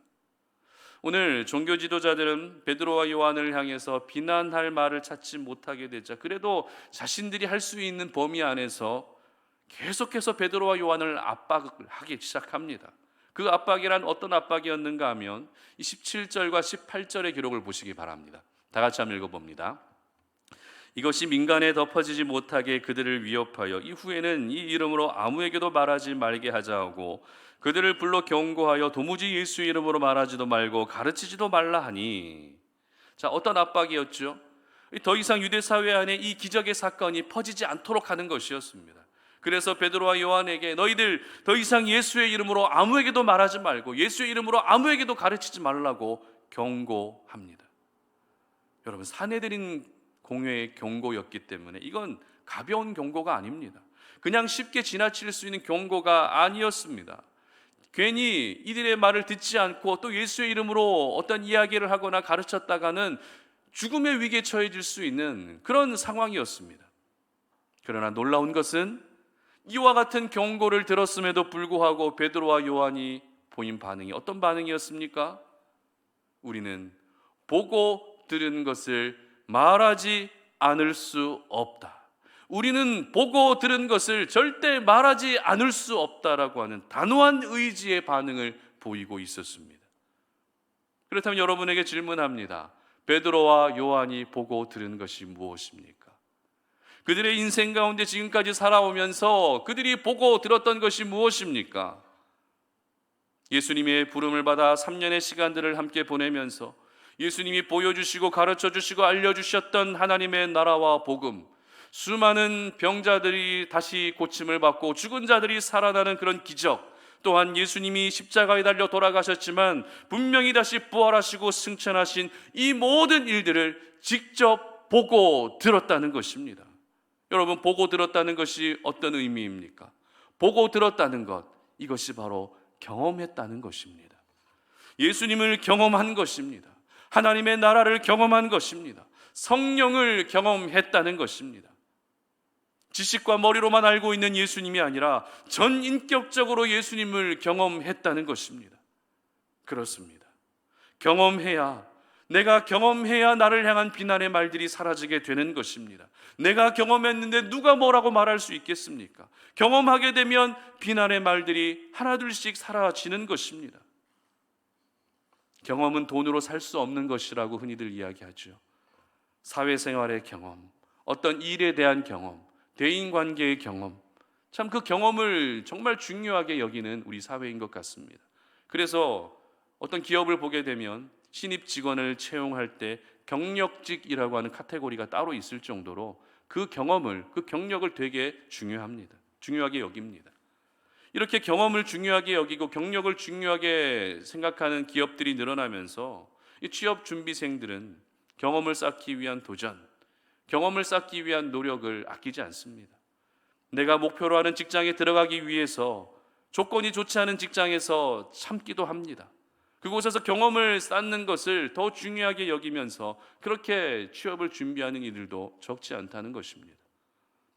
오늘 종교 지도자들은 베드로와 요한을 향해서 비난할 말을 찾지 못하게 되자 그래도 자신들이 할 수 있는 범위 안에서 계속해서 베드로와 요한을 압박하기 시작합니다. 그 압박이란 어떤 압박이었는가 하면 17절과 18절의 기록을 보시기 바랍니다. 다 같이 한번 읽어봅니다. 이것이 민간에 덮어지지 못하게 그들을 위협하여 이후에는 이 이름으로 아무에게도 말하지 말게 하자 하고 그들을 불러 경고하여 도무지 예수 이름으로 말하지도 말고 가르치지도 말라 하니. 자, 어떤 압박이었죠? 더 이상 유대 사회 안에 이 기적의 사건이 퍼지지 않도록 하는 것이었습니다. 그래서 베드로와 요한에게 너희들 더 이상 예수의 이름으로 아무에게도 말하지 말고 예수의 이름으로 아무에게도 가르치지 말라고 경고합니다. 여러분 사내들인 공회의 경고였기 때문에 이건 가벼운 경고가 아닙니다. 그냥 쉽게 지나칠 수 있는 경고가 아니었습니다. 괜히 이들의 말을 듣지 않고 또 예수의 이름으로 어떤 이야기를 하거나 가르쳤다가는 죽음의 위기에 처해질 수 있는 그런 상황이었습니다. 그러나 놀라운 것은 이와 같은 경고를 들었음에도 불구하고 베드로와 요한이 보인 반응이 어떤 반응이었습니까? 우리는 보고 들은 것을 말하지 않을 수 없다. 우리는 보고 들은 것을 절대 말하지 않을 수 없다라고 하는 단호한 의지의 반응을 보이고 있었습니다. 그렇다면 여러분에게 질문합니다. 베드로와 요한이 보고 들은 것이 무엇입니까? 그들의 인생 가운데 지금까지 살아오면서 그들이 보고 들었던 것이 무엇입니까? 예수님의 부름을 받아 3년의 시간들을 함께 보내면서 예수님이 보여주시고 가르쳐주시고 알려주셨던 하나님의 나라와 복음, 수많은 병자들이 다시 고침을 받고 죽은 자들이 살아나는 그런 기적, 또한 예수님이 십자가에 달려 돌아가셨지만 분명히 다시 부활하시고 승천하신 이 모든 일들을 직접 보고 들었다는 것입니다. 여러분 보고 들었다는 것이 어떤 의미입니까? 보고 들었다는 것, 이것이 바로 경험했다는 것입니다. 예수님을 경험한 것입니다. 하나님의 나라를 경험한 것입니다. 성령을 경험했다는 것입니다. 지식과 머리로만 알고 있는 예수님이 아니라 전인격적으로 예수님을 경험했다는 것입니다. 그렇습니다. 내가 경험해야 나를 향한 비난의 말들이 사라지게 되는 것입니다. 내가 경험했는데 누가 뭐라고 말할 수 있겠습니까? 경험하게 되면 비난의 말들이 하나둘씩 사라지는 것입니다. 경험은 돈으로 살 수 없는 것이라고 흔히들 이야기하죠. 사회생활의 경험, 어떤 일에 대한 경험, 대인관계의 경험, 참 그 경험을 정말 중요하게 여기는 우리 사회인 것 같습니다. 그래서 어떤 기업을 보게 되면 신입 직원을 채용할 때 경력직이라고 하는 카테고리가 따로 있을 정도로 그 경력을 되게 중요하게 여깁니다. 이렇게 경험을 중요하게 여기고 경력을 중요하게 생각하는 기업들이 늘어나면서 이 취업 준비생들은 경험을 쌓기 위한 도전, 경험을 쌓기 위한 노력을 아끼지 않습니다. 내가 목표로 하는 직장에 들어가기 위해서 조건이 좋지 않은 직장에서 참기도 합니다. 그곳에서 경험을 쌓는 것을 더 중요하게 여기면서 그렇게 취업을 준비하는 이들도 적지 않다는 것입니다.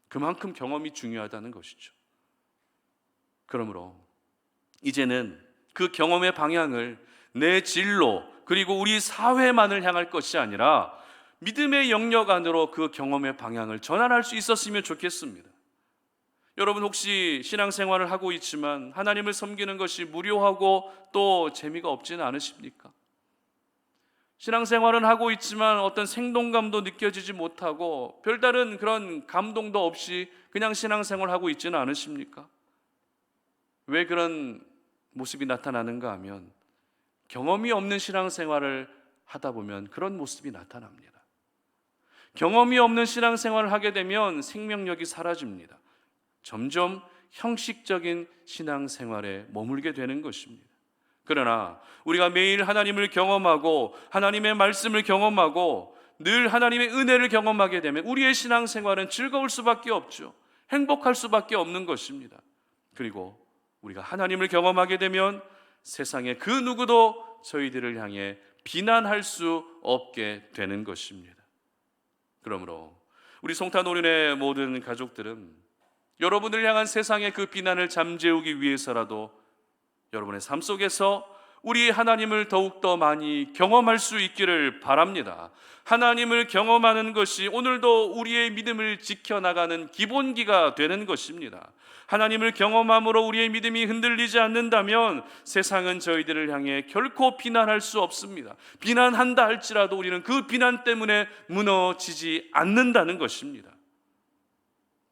그만큼 경험이 중요하다는 것이죠. 그러므로 이제는 그 경험의 방향을 내 진로 그리고 우리 사회만을 향할 것이 아니라 믿음의 영역 안으로 그 경험의 방향을 전환할 수 있었으면 좋겠습니다. 여러분 혹시 신앙생활을 하고 있지만 하나님을 섬기는 것이 무료하고 또 재미가 없지는 않으십니까? 신앙생활은 하고 있지만 어떤 생동감도 느껴지지 못하고 별다른 그런 감동도 없이 그냥 신앙생활을 하고 있지는 않으십니까? 왜 그런 모습이 나타나는가 하면 경험이 없는 신앙생활을 하다 보면 그런 모습이 나타납니다. 경험이 없는 신앙생활을 하게 되면 생명력이 사라집니다. 점점 형식적인 신앙생활에 머물게 되는 것입니다. 그러나 우리가 매일 하나님을 경험하고 하나님의 말씀을 경험하고 늘 하나님의 은혜를 경험하게 되면 우리의 신앙생활은 즐거울 수밖에 없죠. 행복할 수밖에 없는 것입니다. 그리고 우리가 하나님을 경험하게 되면 세상의 그 누구도 저희들을 향해 비난할 수 없게 되는 것입니다. 그러므로 우리 송탄오륜의 모든 가족들은 여러분을 향한 세상의 그 비난을 잠재우기 위해서라도 여러분의 삶 속에서 우리 하나님을 더욱더 많이 경험할 수 있기를 바랍니다. 하나님을 경험하는 것이 오늘도 우리의 믿음을 지켜나가는 기본기가 되는 것입니다. 하나님을 경험함으로 우리의 믿음이 흔들리지 않는다면 세상은 저희들을 향해 결코 비난할 수 없습니다. 비난한다 할지라도 우리는 그 비난 때문에 무너지지 않는다는 것입니다.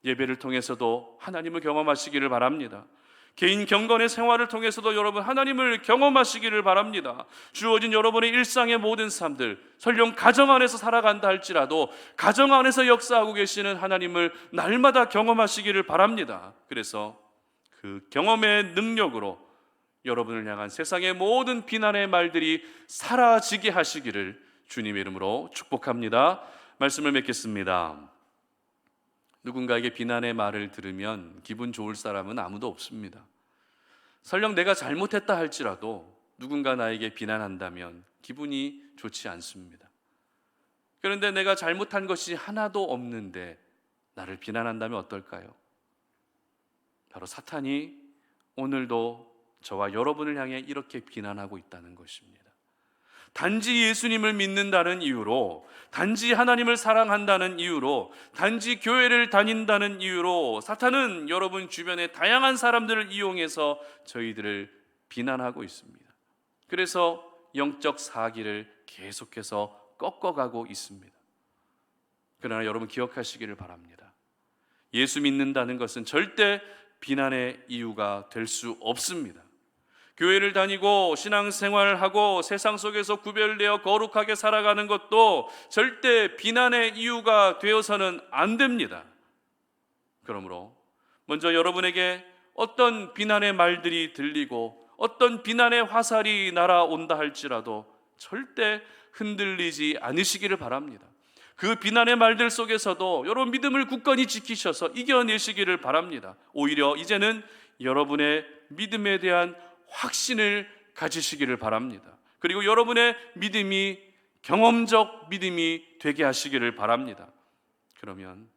예배를 통해서도 하나님을 경험하시기를 바랍니다. 개인 경건의 생활을 통해서도 여러분 하나님을 경험하시기를 바랍니다. 주어진 여러분의 일상의 모든 삶들, 설령 가정 안에서 살아간다 할지라도 가정 안에서 역사하고 계시는 하나님을 날마다 경험하시기를 바랍니다. 그래서 그 경험의 능력으로 여러분을 향한 세상의 모든 비난의 말들이 사라지게 하시기를 주님의 이름으로 축복합니다. 말씀을 맺겠습니다. 누군가에게 비난의 말을 들으면 기분 좋을 사람은 아무도 없습니다. 설령 내가 잘못했다 할지라도 누군가 나에게 비난한다면 기분이 좋지 않습니다. 그런데 내가 잘못한 것이 하나도 없는데 나를 비난한다면 어떨까요? 바로 사탄이 오늘도 저와 여러분을 향해 이렇게 비난하고 있다는 것입니다. 단지 예수님을 믿는다는 이유로, 단지 하나님을 사랑한다는 이유로, 단지 교회를 다닌다는 이유로 사탄은 여러분 주변의 다양한 사람들을 이용해서 저희들을 비난하고 있습니다. 그래서 영적 사기를 계속해서 꺾어가고 있습니다. 그러나 여러분 기억하시기를 바랍니다. 예수 믿는다는 것은 절대 비난의 이유가 될 수 없습니다. 교회를 다니고 신앙생활을 하고 세상 속에서 구별되어 거룩하게 살아가는 것도 절대 비난의 이유가 되어서는 안 됩니다. 그러므로 먼저 여러분에게 어떤 비난의 말들이 들리고 어떤 비난의 화살이 날아온다 할지라도 절대 흔들리지 않으시기를 바랍니다. 그 비난의 말들 속에서도 여러분 믿음을 굳건히 지키셔서 이겨내시기를 바랍니다. 오히려 이제는 여러분의 믿음에 대한 확신을 가지시기를 바랍니다. 그리고 여러분의 믿음이 경험적 믿음이 되게 하시기를 바랍니다. 그러면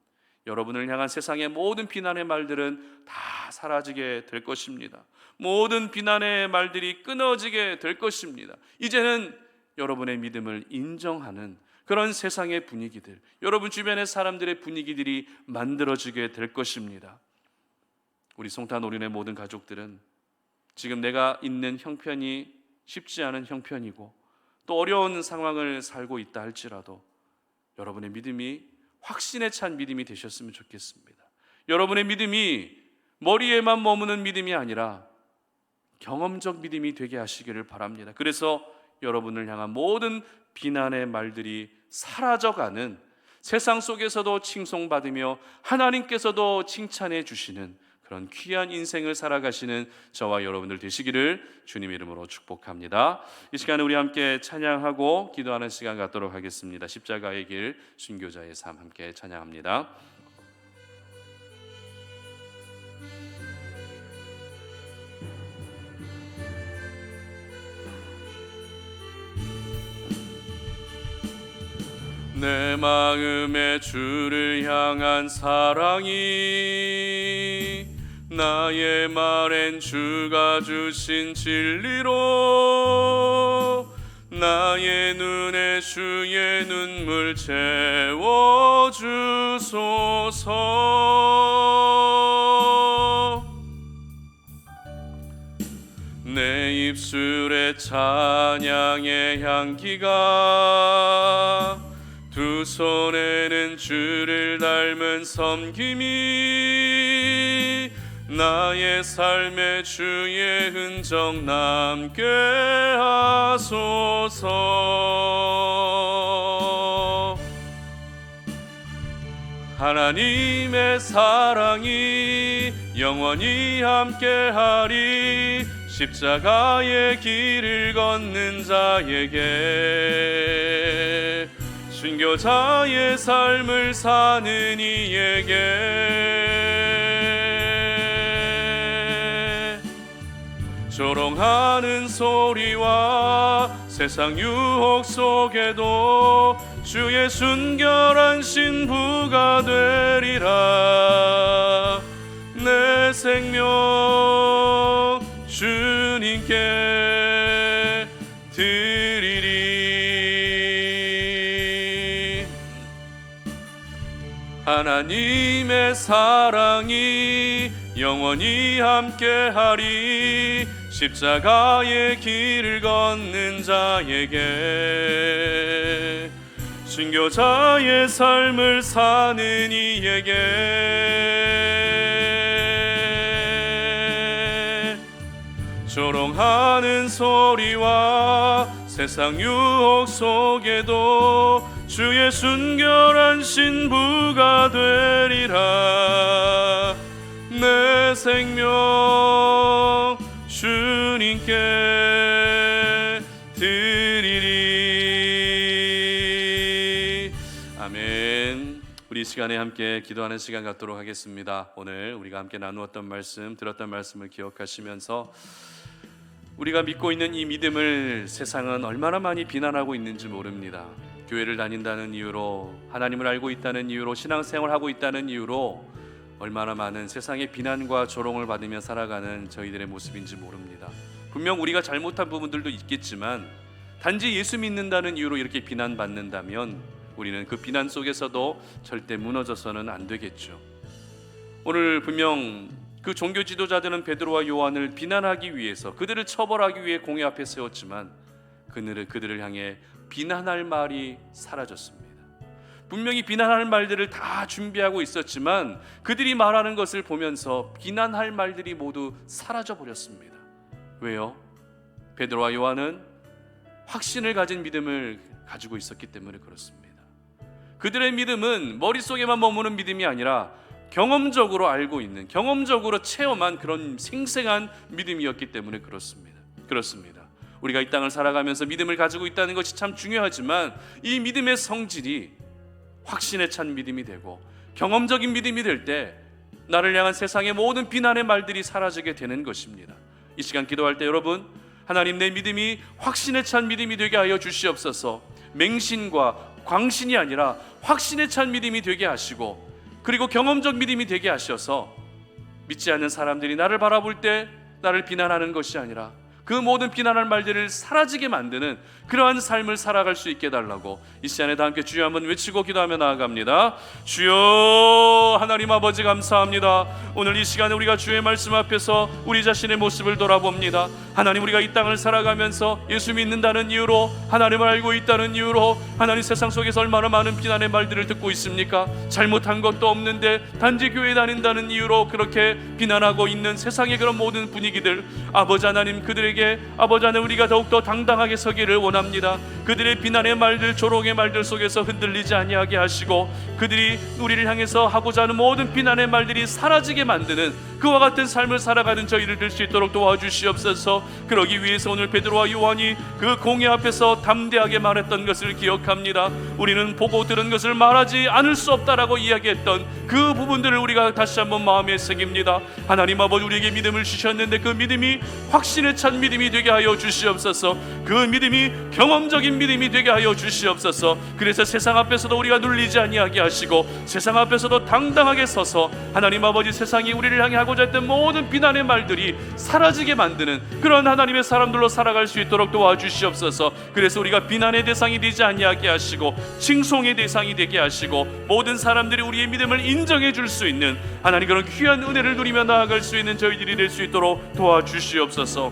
여러분을 향한 세상의 모든 비난의 말들은 다 사라지게 될 것입니다. 모든 비난의 말들이 끊어지게 될 것입니다. 이제는 여러분의 믿음을 인정하는 그런 세상의 분위기들, 여러분 주변의 사람들의 분위기들이 만들어지게 될 것입니다. 우리 송탄오륜의 모든 가족들은 지금 내가 있는 형편이 쉽지 않은 형편이고 또 어려운 상황을 살고 있다 할지라도 여러분의 믿음이 확신에 찬 믿음이 되셨으면 좋겠습니다. 여러분의 믿음이 머리에만 머무는 믿음이 아니라 경험적 믿음이 되게 하시기를 바랍니다. 그래서 여러분을 향한 모든 비난의 말들이 사라져가는, 세상 속에서도 칭송받으며 하나님께서도 칭찬해 주시는 그런 귀한 인생을 살아가시는 저와 여러분들 되시기를 주님의 이름으로 축복합니다. 이 시간에 우리 함께 찬양하고 기도하는 시간 갖도록 하겠습니다. 십자가의 길, 순교자의 삶 함께 찬양합니다. 내 마음에 주를 향한 사랑이 나의 말엔 주가 주신 진리로 나의 눈에 주의 눈물 채워주소서. 내 입술에 찬양의 향기가 두 손에는 주를 닮은 섬김이 나의 삶에 주의 흔적 남게 하소서. 하나님의 사랑이 영원히 함께하리. 십자가의 길을 걷는 자에게, 순교자의 삶을 사는 이에게, 조롱하는 소리와 세상 유혹 속에도 주의 순결한 신부가 되리라. 내 생명 주님께 드리리. 하나님의 사랑이 영원히 함께하리. 십자가의 길을 걷는 자에게, 순교자의 삶을 사는 이에게, 조롱하는 소리와 세상 유혹 속에도 주의 순결한 신부가 되리라. 내 생명 주님께 드리리. 아멘. 우리 이 시간에 함께 기도하는 시간 갖도록 하겠습니다. 오늘 우리가 함께 나누었던 말씀, 들었던 말씀을 기억하시면서 우리가 믿고 있는 이 믿음을 세상은 얼마나 많이 비난하고 있는지 모릅니다. 교회를 다닌다는 이유로, 하나님을 알고 있다는 이유로, 신앙생활을 하고 있다는 이유로 얼마나 많은 세상의 비난과 조롱을 받으며 살아가는 저희들의 모습인지 모릅니다. 분명 우리가 잘못한 부분들도 있겠지만 단지 예수 믿는다는 이유로 이렇게 비난받는다면 우리는 그 비난 속에서도 절대 무너져서는 안 되겠죠. 오늘 분명 그 종교 지도자들은 베드로와 요한을 비난하기 위해서, 그들을 처벌하기 위해 공회 앞에 세웠지만 그들을 향해 비난할 말이 사라졌습니다. 분명히 비난할 말들을 다 준비하고 있었지만 그들이 말하는 것을 보면서 비난할 말들이 모두 사라져 버렸습니다. 왜요? 베드로와 요한은 확신을 가진 믿음을 가지고 있었기 때문에 그렇습니다. 그들의 믿음은 머릿속에만 머무는 믿음이 아니라 경험적으로 알고 있는, 경험적으로 체험한 그런 생생한 믿음이었기 때문에 그렇습니다. 우리가 이 땅을 살아가면서 믿음을 가지고 있다는 것이 참 중요하지만 이 믿음의 성질이 확신에 찬 믿음이 되고 경험적인 믿음이 될 때 나를 향한 세상의 모든 비난의 말들이 사라지게 되는 것입니다. 이 시간 기도할 때 여러분, 하나님, 내 믿음이 확신에 찬 믿음이 되게 하여 주시옵소서. 맹신과 광신이 아니라 확신에 찬 믿음이 되게 하시고, 그리고 경험적 믿음이 되게 하셔서 믿지 않는 사람들이 나를 바라볼 때 나를 비난하는 것이 아니라 그 모든 비난할 말들을 사라지게 만드는 그러한 삶을 살아갈 수 있게 해달라고 이 시간에 다 함께 주여 한번 외치고 기도하며 나아갑니다. 주여 하나님 아버지 감사합니다. 오늘 이 시간에 우리가 주의 말씀 앞에서 우리 자신의 모습을 돌아봅니다. 하나님, 우리가 이 땅을 살아가면서 예수 믿는다는 이유로, 하나님을 알고 있다는 이유로 하나님 세상 속에서 얼마나 많은 비난의 말들을 듣고 있습니까? 잘못한 것도 없는데 단지 교회 다닌다는 이유로 그렇게 비난하고 있는 세상의 그런 모든 분위기들, 아버지 하나님, 그들에게 아버지 하나님 우리가 더욱더 당당하게 서기를 원합니다. 그들의 비난의 말들, 조롱의 말들 속에서 흔들리지 아니하게 하시고 그들이 우리를 향해서 하고자 하는 모든 비난의 말들이 사라지게 만드는 그와 같은 삶을 살아가는 저희를 될 수 있도록 도와주시옵소서. 그러기 위해서 오늘 베드로와 요한이 그 공회 앞에서 담대하게 말했던 것을 기억합니다. 우리는 보고 들은 것을 말하지 않을 수 없다라고 이야기했던 그 부분들을 우리가 다시 한번 마음에 새깁니다. 하나님 아버지, 우리에게 믿음을 주셨는데 그 믿음이 확신에 찬 믿음이 되게 하여 주시옵소서. 그 믿음이 경험적인 믿음이 되게 하여 주시옵소서. 그래서 세상 앞에서도 우리가 눌리지 아니하게 하시고 세상 앞에서도 당당하게 서서 하나님 아버지, 세상이 우리를 향해 하고자 했던 모든 비난의 말들이 사라지게 만드는 그런 하나님의 사람들로 살아갈 수 있도록 도와주시옵소서. 그래서 우리가 비난의 대상이 되지 아니하게 하시고 칭송의 대상이 되게 하시고 모든 사람들이 우리의 믿음을 인정해 줄 수 있는 하나님 그런 귀한 은혜를 누리며 나아갈 수 있는 저희들이 될 수 있도록 도와주시옵소서.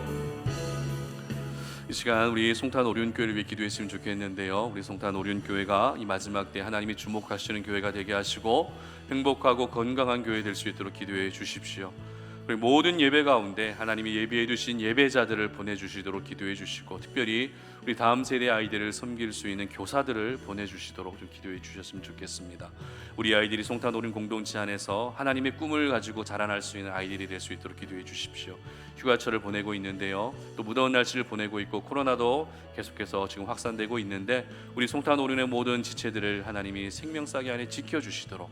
이 시간 우리 송탄 오륜교회를 위해 기도했으면 좋겠는데요. 우리 송탄 오륜교회가 이 마지막 때 하나님이 주목하시는 교회가 되게 하시고 행복하고 건강한 교회 될 수 있도록 기도해 주십시오. 그리고 모든 예배 가운데 하나님이 예비해 주신 예배자들을 보내주시도록 기도해 주시고, 특별히 우리 다음 세대 아이들을 섬길 수 있는 교사들을 보내주시도록 좀 기도해 주셨으면 좋겠습니다. 우리 아이들이 송탄 오륜 공동체 안에서 하나님의 꿈을 가지고 자라날 수 있는 아이들이 될 수 있도록 기도해 주십시오. 휴가철을 보내고 있는데요, 또 무더운 날씨를 보내고 있고 코로나도 계속해서 지금 확산되고 있는데 우리 송탄 오륜의 모든 지체들을 하나님이 생명싸게 안에 지켜주시도록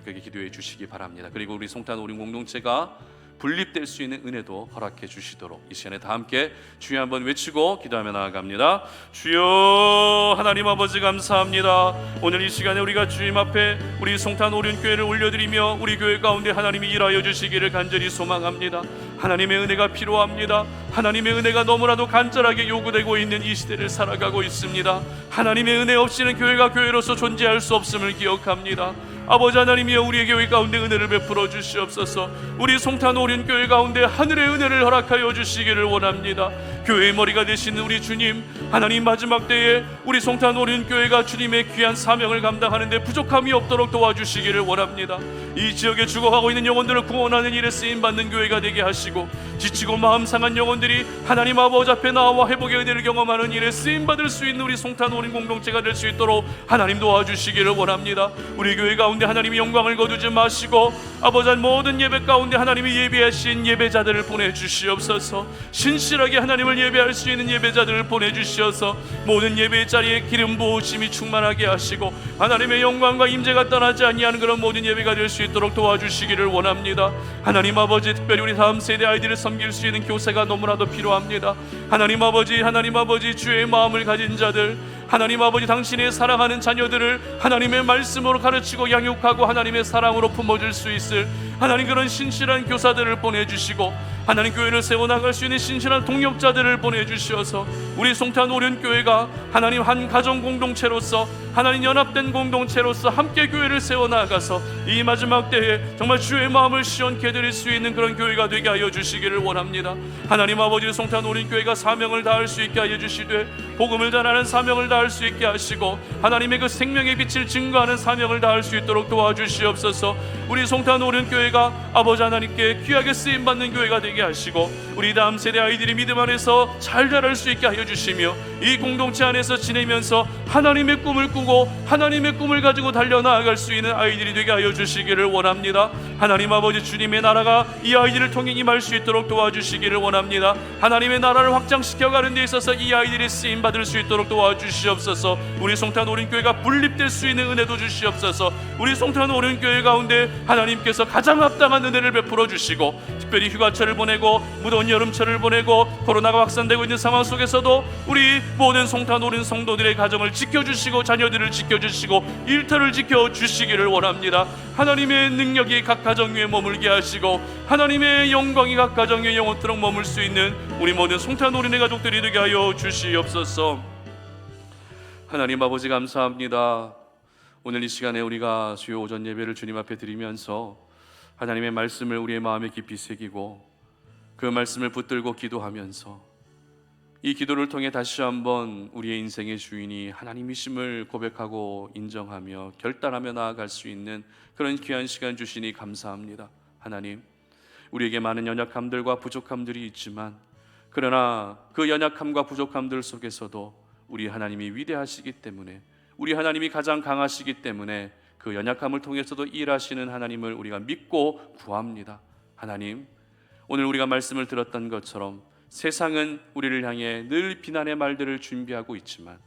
그렇게 기도해 주시기 바랍니다. 그리고 우리 송탄 오륜 공동체가 분립될 수 있는 은혜도 허락해 주시도록 이 시간에 다 함께 주여 한번 외치고 기도하며 나아갑니다. 주여 하나님 아버지 감사합니다. 오늘 이 시간에 우리가 주님 앞에 우리 송탄 오륜교회를 올려드리며 우리 교회 가운데 하나님이 일하여 주시기를 간절히 소망합니다. 하나님의 은혜가 필요합니다. 하나님의 은혜가 너무나도 간절하게 요구되고 있는 이 시대를 살아가고 있습니다. 하나님의 은혜 없이는 교회가 교회로서 존재할 수 없음을 기억합니다. 아버지 하나님이여, 우리의 교회 가운데 은혜를 베풀어 주시옵소서. 우리 송탄 오륜교회 가운데 하늘의 은혜를 허락하여 주시기를 원합니다. 교회의 머리가 되시는 우리 주님, 하나님 마지막 때에 우리 송탄 오륜교회가 주님의 귀한 사명을 감당하는데 부족함이 없도록 도와주시기를 원합니다. 이 지역에 죽어가고 있는 영혼들을 구원하는 일에 쓰임받는 교회가 되게 하시고 지치고 마음 상한 영혼들이 하나님 아버지 앞에 나와 회복의 은혜를 경험하는 일에 쓰임받을 수 있는 우리 송탄 오륜 공동체가 될 수 있도록 하나님 도와주시기를 원합니다. 우리 교회 가운데 하나님의 영광을 거두지 마시고 아버지 모든 예배 가운데 하나님이 예배하신 예배자들을 보내주시옵소서. 신실하게 하나님을 예배할 수 있는 예배자들을 보내주시어서 모든 예배의 자리에 기름 부으심이 충만하게 하시고 하나님의 영광과 임재가 떠나지 아니하는 그런 모든 예배가 될 수 있도록 도와주시기를 원합니다. 하나님 아버지, 특별히 우리 다음 세대 아이들을 섬길 수 있는 교사가 너무나도 필요합니다. 하나님 아버지 주의 마음을 가진 자들, 하나님 아버지 당신의 사랑하는 자녀들을 하나님의 말씀으로 가르치고 양육하고 하나님의 사랑으로 품어줄 수 있을 하나님 그런 신실한 교사들을 보내주시고 하나님 교회를 세워나갈 수 있는 신실한 동역자들을 보내주셔서 우리 송탄 오륜교회가 하나님 한 가정 공동체로서 하나님 연합된 공동체로서 함께 교회를 세워나가서 이 마지막 때에 정말 주의 마음을 시원케 해드릴 수 있는 그런 교회가 되게 하여 주시기를 원합니다. 하나님 아버지, 송탄 오륜교회가 사명을 다할 수 있게 하여 주시되 복음을 전하는 사명을 다할 수 있게 하시고 하나님의 그 생명의 빛을 증거하는 사명을 다할 수 있도록 도와주시옵소서. 우리 송탄 오륜교회가 아버지 하나님께 귀하게 쓰임받는 교회가 되게 하시고 우리 다음 세대 아이들이 믿음 안에서 잘 자랄 수 있게 하여 주시며 이 공동체 안에서 지내면서 하나님의 꿈을 꾸고 하나님의 꿈을 가지고 달려나아갈 수 있는 아이들이 되게 하여 주시기를 원합니다. 하나님 아버지, 주님의 나라가 이 아이들을 통해 임할 수 있도록 도와주시기를 원합니다. 하나님의 나라를 확장시켜가는 데 있어서 이 아이들이 쓰임받을 수 있도록 도와주시옵소서. 우리 송탄 오륜교회가 분립될 수 있는 은혜도 주시옵소서. 우리 송탄 오륜교회 가운데 하나님께서 가장 합당한 은혜를 베풀어 주시고, 특별히 휴가철을 보내고 무더운 여름철을 보내고 코로나가 확산되고 있는 상황 속에서도 우리 모든 송탄 오륜 성도들의 가정을 지켜주시고 자녀들을 지켜주시고 일터를 지켜주시기를 원합니다. 하나님의 능력이 각 가정 위에 머물게 하시고 하나님의 영광이 각 가정 위에 영원토록 머물 수 있는 우리 모든 송탄 오륜의 가족들이 되게 하여 주시옵소서. 하나님 아버지 감사합니다. 오늘 이 시간에 우리가 수요 오전 예배를 주님 앞에 드리면서 하나님의 말씀을 우리의 마음에 깊이 새기고 그 말씀을 붙들고 기도하면서 이 기도를 통해 다시 한번 우리의 인생의 주인이 하나님이심을 고백하고 인정하며 결단하며 나아갈 수 있는 그런 귀한 시간 주시니 감사합니다. 하나님, 우리에게 많은 연약함들과 부족함들이 있지만 그러나 그 연약함과 부족함들 속에서도 우리 하나님이 위대하시기 때문에, 우리 하나님이 가장 강하시기 때문에 그 연약함을 통해서도 일하시는 하나님을 우리가 믿고 구합니다. 하나님, 오늘 우리가 말씀을 들었던 것처럼 세상은 우리를 향해 늘 비난의 말들을 준비하고 있지만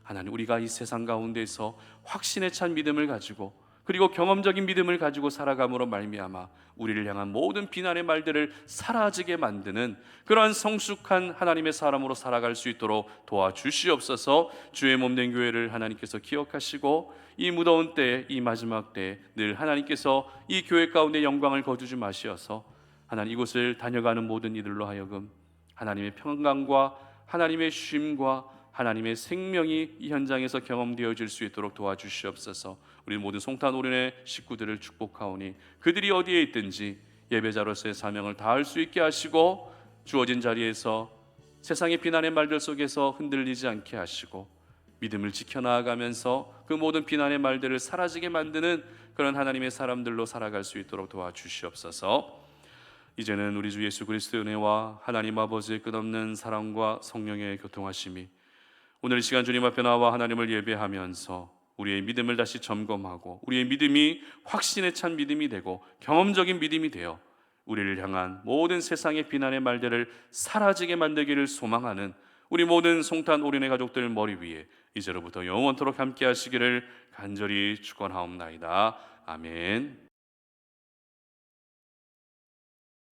하나님, 우리가 이 세상 가운데서 확신에 찬 믿음을 가지고 그리고 경험적인 믿음을 가지고 살아감으로 말미암아 우리를 향한 모든 비난의 말들을 사라지게 만드는 그러한 성숙한 하나님의 사람으로 살아갈 수 있도록 도와주시옵소서. 주의 몸된 교회를 하나님께서 기억하시고 이 무더운 때, 이 마지막 때 늘 하나님께서 이 교회 가운데 영광을 거두지 마시어서 하나님, 이곳을 다녀가는 모든 이들로 하여금 하나님의 평강과 하나님의 쉼과 하나님의 생명이 이 현장에서 경험되어질 수 있도록 도와주시옵소서. 우리 모든 송탄 오륜의 식구들을 축복하오니 그들이 어디에 있든지 예배자로서의 사명을 다할 수 있게 하시고 주어진 자리에서 세상의 비난의 말들 속에서 흔들리지 않게 하시고 믿음을 지켜나가면서 그 모든 비난의 말들을 사라지게 만드는 그런 하나님의 사람들로 살아갈 수 있도록 도와주시옵소서. 이제는 우리 주 예수 그리스도의 은혜와 하나님 아버지의 끝없는 사랑과 성령의 교통하심이 오늘 이 시간 주님 앞에 나와 하나님을 예배하면서 우리의 믿음을 다시 점검하고 우리의 믿음이 확신에 찬 믿음이 되고 경험적인 믿음이 되어 우리를 향한 모든 세상의 비난의 말들을 사라지게 만들기를 소망하는 우리 모든 송탄 오륜의 가족들 머리 위에 이제로부터 영원토록 함께 하시기를 간절히 축원하옵나이다. 아멘.